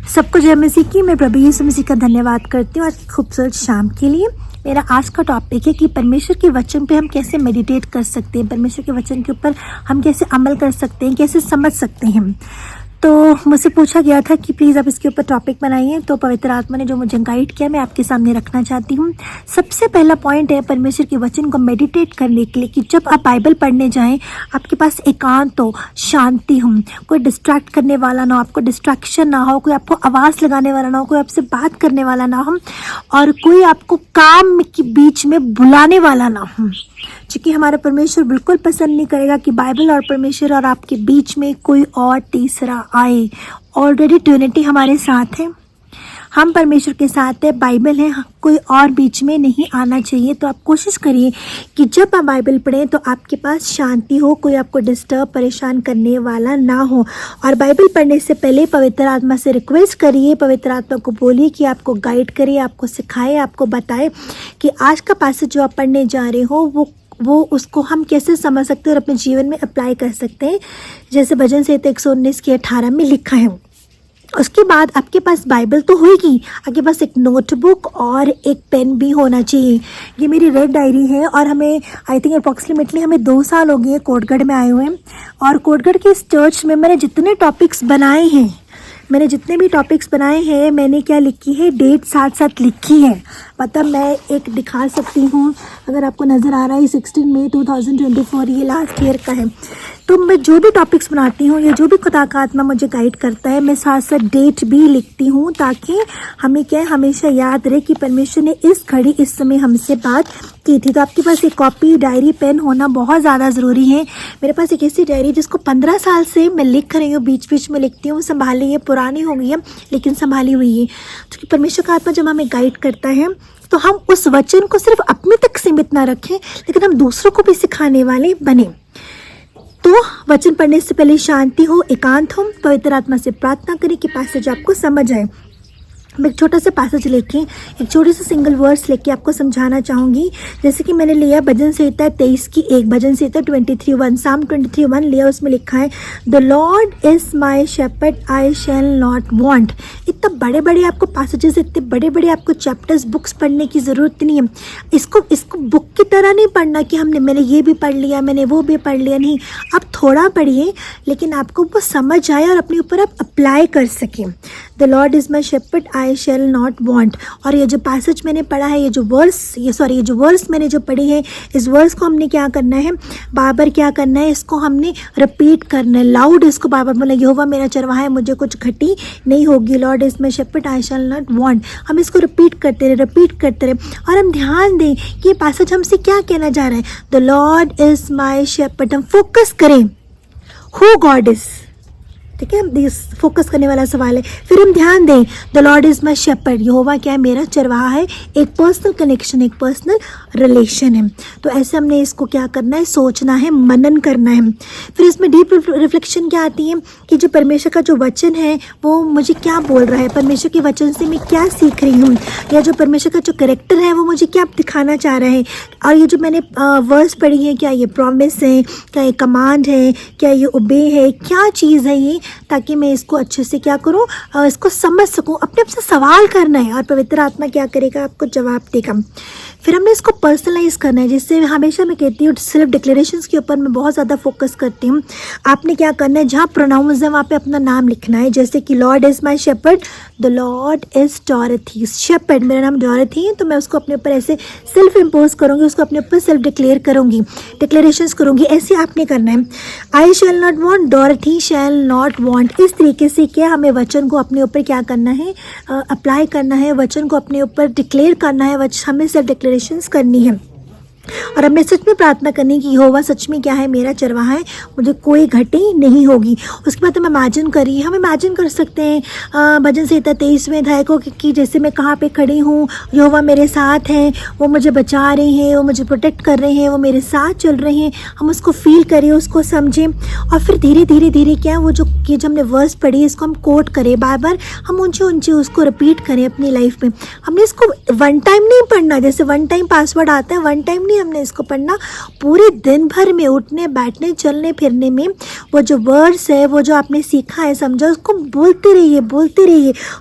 सबको जय मसीह की। मैं प्रभु यीशु मसीह का धन्यवाद करती हूँ आज की खूबसूरत शाम के लिए। मेरा आज का टॉपिक है कि परमेश्वर के वचन पे हम कैसे मेडिटेट कर सकते हैं, परमेश्वर के वचन के ऊपर हम कैसे अमल कर सकते हैं, कैसे समझ सकते हैं। तो मुझसे पूछा गया था कि प्लीज़ आप इसके ऊपर टॉपिक बनाइए, तो पवित्र आत्मा ने जो मुझे गाइड किया मैं आपके सामने रखना चाहती हूँ। सबसे पहला पॉइंट है परमेश्वर के वचन को मेडिटेट करने के लिए कि जब आप बाइबल पढ़ने जाएं आपके पास एकांत हो, शांति हो, कोई डिस्ट्रैक्ट करने वाला ना हो, आपको डिस्ट्रैक्शन ना हो, कोई आपको आवाज़ लगाने वाला ना हो, कोई आपसे बात करने वाला ना हो और कोई आपको काम के बीच में बुलाने वाला ना हो। क्योंकि हमारा परमेश्वर बिल्कुल पसंद नहीं करेगा कि बाइबल और परमेश्वर और आपके बीच में कोई और तीसरा आए। ऑलरेडी ट्रिनिटी हमारे साथ है, हम परमेश्वर के साथ है, बाइबल है, कोई और बीच में नहीं आना चाहिए। तो आप कोशिश करिए कि जब आप बाइबल पढ़ें तो आपके पास शांति हो, कोई आपको डिस्टर्ब परेशान करने वाला ना हो। और बाइबल पढ़ने से पहले पवित्र आत्मा से रिक्वेस्ट करिए, पवित्र आत्मा को बोलिए कि आपको गाइड करे, आपको सिखाए, आपको बताए कि आज का पैसेज जो आप पढ़ने जा रहे हो वो उसको हम कैसे समझ सकते हैं और अपने जीवन में अप्लाई कर सकते हैं। जैसे भजन संहिता 119 के 18 में लिखा है। उसके बाद आपके पास बाइबल तो होगी, आपके पास एक नोटबुक और एक पेन भी होना चाहिए। ये मेरी रेड डायरी है और हमें आई थिंक अप्रॉक्सीमेटली हमें 2 साल हो गए कोटगढ़ में आए हुए हैं। और कोटगढ़ के इस चर्च में मैंने जितने टॉपिक्स बनाए हैं, मैंने क्या लिखी है, डेट साथ साथ लिखी है। मतलब मैं एक दिखा सकती हूँ, अगर आपको नज़र आ रहा है 16 मई 2024 ये लास्ट ईयर का है। तो मैं जो भी टॉपिक्स बनाती हूँ या जो भी खुदा का आत्मा मुझे गाइड करता है मैं साथ साथ डेट भी लिखती हूँ, ताकि हमें क्या है हमेशा याद रहे कि परमेश्वर ने इस घड़ी इस समय हमसे बात की थी। तो आपके पास एक कॉपी, डायरी, पेन होना बहुत ज़्यादा ज़रूरी है। मेरे पास एक ऐसी डायरी जिसको 15 साल से मैं लिख रही हूँ, बीच बीच में लिखती हूँ, संभाली है, पुरानी हो गई है लेकिन संभाली हुई है। तो परमेश्वर का आत्मा जब हमें गाइड करता है तो हम उस वचन को सिर्फ अपने तक सीमित ना रखें, लेकिन हम दूसरों को भी सिखाने वाले बने। तो वचन पढ़ने से पहले शांति हो, एकांत हो, पवित्र आत्मा से प्रार्थना करें कि पैसेज आपको समझ आए। मैं एक छोटा सा पैसेज लेके, एक छोटे से सिंगल वर्ड्स लेके आपको समझाना चाहूँगी। जैसे कि मैंने लिया भजन संहिता 23 की 1, भजन संहिता 23:1, साम 23:1 लिया। उसमें लिखा है the Lord is my shepherd I shall not want. इतना बड़े बड़े आपको पैसेजेस, इतने बड़े बड़े आपको चैप्टर्स, बुक्स पढ़ने की ज़रूरत नहीं है। इसको बुक की तरह नहीं पढ़ना कि मैंने ये भी पढ़ लिया, मैंने वो भी पढ़ लिया। नहीं, आप थोड़ा पढ़िए लेकिन आपको वो समझ आए और अपने ऊपर आप अप्लाई कर सकें। The Lord is my shepherd I shall not want. और ये जो पैसेज मैंने पढ़ा है, ये जो वर्स मैंने जो पढ़ी है, इस वर्स को हमने क्या करना है, बार क्या करना है, इसको हमने रिपीट करना है, लाउड इसको बार बोला, यहोवा मेरा चरवाहा है, मुझे कुछ घटी नहीं होगी। Lord is my shepherd I shall not want. हम इसको रिपीट करते रहे और हम ध्यान दें कि ये पैसेज हमसे क्या कहना जा रहा है। The Lord is my shepherd. हम फोकस करें हु गॉड इज, ठीक है, फोकस करने वाला सवाल है। फिर हम ध्यान दें the Lord is my shepherd, यहोवा क्या है, मेरा चरवाहा है। एक पर्सनल कनेक्शन, एक पर्सनल रिलेशन है। तो ऐसे हमने इसको क्या करना है, सोचना है, मनन करना है। फिर इसमें डीप रिफ्लेक्शन क्या आती है कि जो परमेश्वर का जो वचन है वो मुझे क्या बोल रहा है, परमेश्वर के वचन से मैं क्या सीख रही हूँ, या जो परमेश्वर का जो करेक्टर है वो मुझे क्या दिखाना चाह रहा है। और ये जो मैंने वर्स पढ़ी है, क्या ये प्रॉमिस है, क्या ये कमांड है, क्या ये ओबे है, क्या चीज़ है ये, ताकि मैं इसको अच्छे से क्या करूं, इसको समझ सकूं। अपने आप से सवाल करना है और पवित्र आत्मा क्या करेगा, आपको जवाब देगा। फिर हमने इसको पर्सनलाइज करना है। जिससे हमेशा मैं कहती हूँ सेल्फ डिक्लेरेशंस के ऊपर मैं बहुत ज़्यादा फोकस करती हूँ। आपने क्या करना है, जहाँ प्रोनाउंस है वहाँ पे अपना नाम लिखना है। जैसे कि Lord is my shepherd, the Lord is Dorothy. Shepherd, मेरा नाम डॉरथी है, तो मैं उसको अपने ऊपर ऐसे सेल्फ इम्पोज करूँगी, उसको अपने ऊपर सेल्फ डिक्लेयर करूँगी, डिक्लेरेशंस करूँगी। ऐसे आपने करना है। I shall not want, Dorothy shall not want. इस तरीके से क्या हमें वचन को अपने ऊपर क्या करना है, अप्लाई करना है, वचन को अपने ऊपर डिक्लेयर करना है, हमें सेल्फ डिक्लेरेशंस करनी है। और हमने सच में प्रार्थना करनी कि यहोवा सच में क्या है, मेरा चरवाहा है, मुझे कोई घटी नहीं होगी। उसके बाद हम इमेजिन करिए, हम इमेजिन कर सकते हैं भजन संहिता 23वें अध्याय को कि जैसे मैं कहाँ पे खड़ी हूँ, यहोवा मेरे साथ हैं, वो मुझे बचा रहे हैं, वो मुझे प्रोटेक्ट कर रहे हैं, वो मेरे साथ चल रहे हैं। हम उसको फील करें, उसको समझें और फिर धीरे धीरे क्या वो जो हमने वर्स पढ़ी इसको हम कोट करें, बार बार हम ऊंचे उसको रिपीट करें अपनी लाइफ में। हमने इसको वन टाइम नहीं पढ़ना, जैसे वन टाइम पासवर्ड आता है, वन टाइम नहीं भी हमने इसको पढ़ना, पूरे दिन भर में उठने बैठने चलने फिरने में वो जो वर्ड्स है, वो जो आपने सीखा है समझा, उसको बोलते रहिए,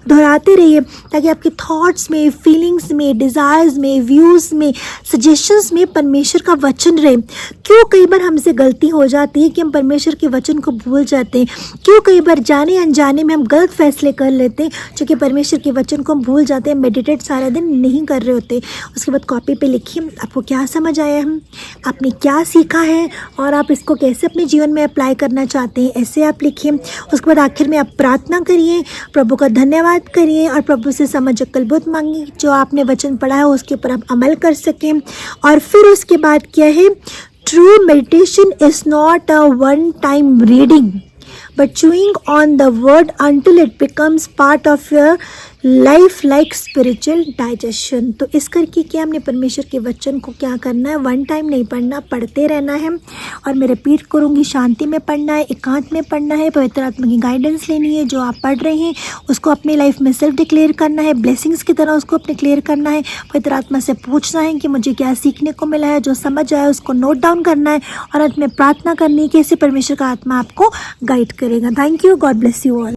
दोहराते रहिए, ताकि आपके थॉट्स में, फीलिंग्स में, डिज़ायर्स में, व्यूज़ में, सजेशंस में परमेश्वर का वचन रहे। क्यों कई बार हमसे गलती हो जाती है कि हम परमेश्वर के वचन को भूल जाते हैं, क्यों कई बार जाने अनजाने में हम गलत फैसले कर लेते हैं, जो कि परमेश्वर के वचन को हम भूल जाते हैं, मेडिटेट सारा दिन नहीं कर रहे होते। उसके बाद कॉपी पे लिखिए आपको क्या समझ आया है, आपने क्या सीखा है और आप इसको कैसे अपने जीवन में अप्लाई करना चाहते हैं, ऐसे आप लिखिए। उसके बाद आखिर में आप प्रार्थना करिए, प्रभु का धन्यवाद करिए और प्रभु से समझ अक्ल बुद्धि मांगिए, जो आपने वचन पढ़ा है उसके ऊपर आप अमल कर सकें। और फिर उसके बाद क्या है, true meditation is not a one time reading but chewing on the word until it becomes part of your life like spiritual digestion. तो इस करके क्या हमने परमेश्वर के वचन को क्या करना है, वन टाइम नहीं पढ़ना, पढ़ते रहना है। और मैं रिपीट करूँगी, शांति में पढ़ना है, एकांत में पढ़ना है, पवित्र आत्मा की गाइडेंस लेनी है, जो आप पढ़ रहे हैं उसको अपनी लाइफ में सेल्फ डिक्लेयर करना है, ब्लेसिंग्स की तरह उसको अपने क्लियर करना है, पवित्र आत्मा से पूछना है कि मुझे क्या सीखने को मिला है, जो समझ आया उसको नोट डाउन करना है और अंत में प्रार्थना करनी है कि ऐसे परमेश्वर का आत्मा आपको गाइड करेगा। Thank you, God bless you all.